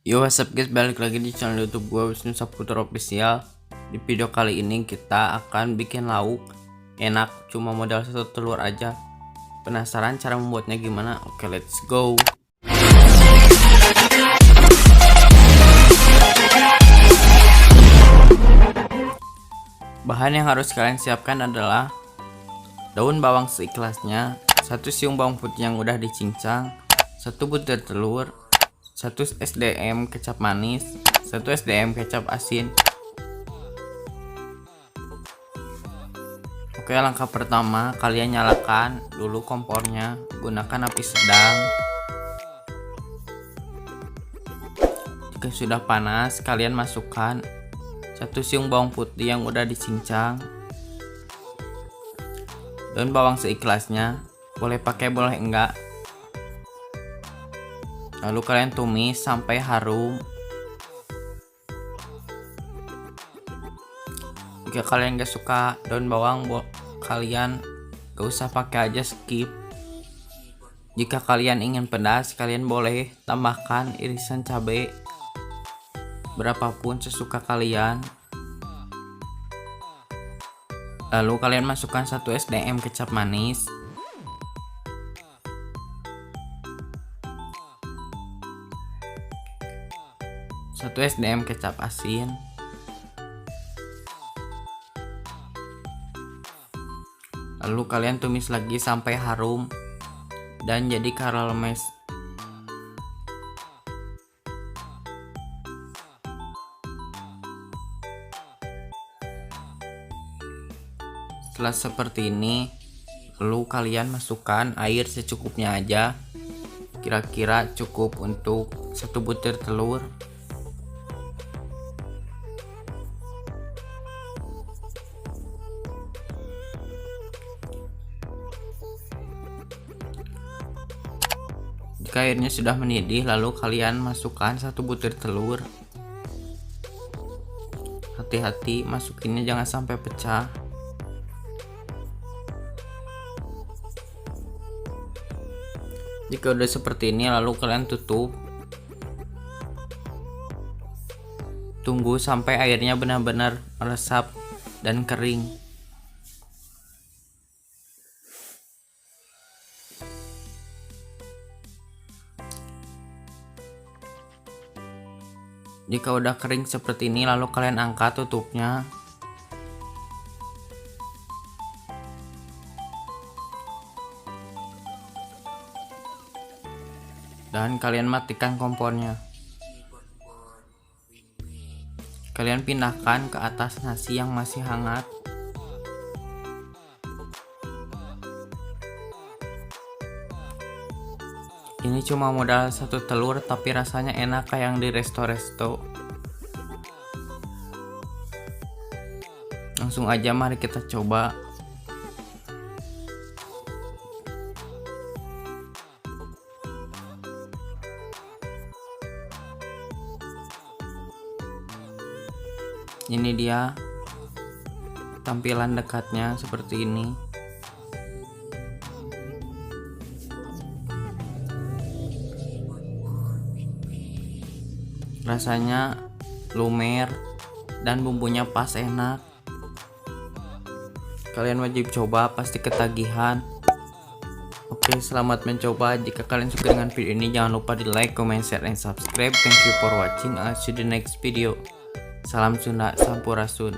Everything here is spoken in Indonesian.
Yo, what's up guys, balik lagi di channel YouTube gue, Wisnu Saputra Official. Di video kali ini kita akan bikin lauk enak cuma modal satu telur aja. Penasaran cara membuatnya gimana? Oke, let's go. Bahan yang harus kalian siapkan adalah daun bawang seikhlasnya, 1 siung bawang putih yang udah dicincang, 1 butir telur, 1 SDM kecap manis, 1 SDM kecap asin. Oke, langkah pertama, kalian nyalakan dulu kompornya, gunakan api sedang. Jika sudah panas, kalian masukkan 1 siung bawang putih yang udah dicincang, daun bawang seikhlasnya, boleh pakai boleh enggak. Lalu kalian tumis sampai harum. Jika kalian gak suka daun bawang, kalian gak usah pakai aja, skip. Jika kalian ingin pedas, kalian boleh tambahkan irisan cabai berapapun sesuka kalian. Lalu kalian masukkan 1 SDM kecap manis, 1 SDM kecap asin, lalu kalian tumis lagi sampai harum dan jadi karamelis. Setelah seperti ini, lalu kalian masukkan air secukupnya aja, kira-kira cukup untuk 1 butir telur. Jika airnya sudah mendidih, lalu kalian masukkan 1 butir telur. Hati-hati masukinnya, jangan sampai pecah. Jika udah seperti ini, lalu kalian tutup. Tunggu sampai airnya benar-benar meresap dan kering. Jika udah kering seperti ini, lalu kalian angkat tutupnya. Dan kalian matikan kompornya. Kalian pindahkan ke atas nasi yang masih hangat. Ini cuma modal 1 telur, tapi rasanya enak kayak yang di resto-resto. Langsung aja, mari kita coba. Ini dia tampilan dekatnya seperti ini. Rasanya lumer dan bumbunya pas, enak. Kalian wajib coba, pasti ketagihan. Oke, selamat mencoba. Jika kalian suka dengan video ini, jangan lupa di like, comment, share, and subscribe. Thank you for watching. I'll see you the next video. Salam Sunda, Sampurasun.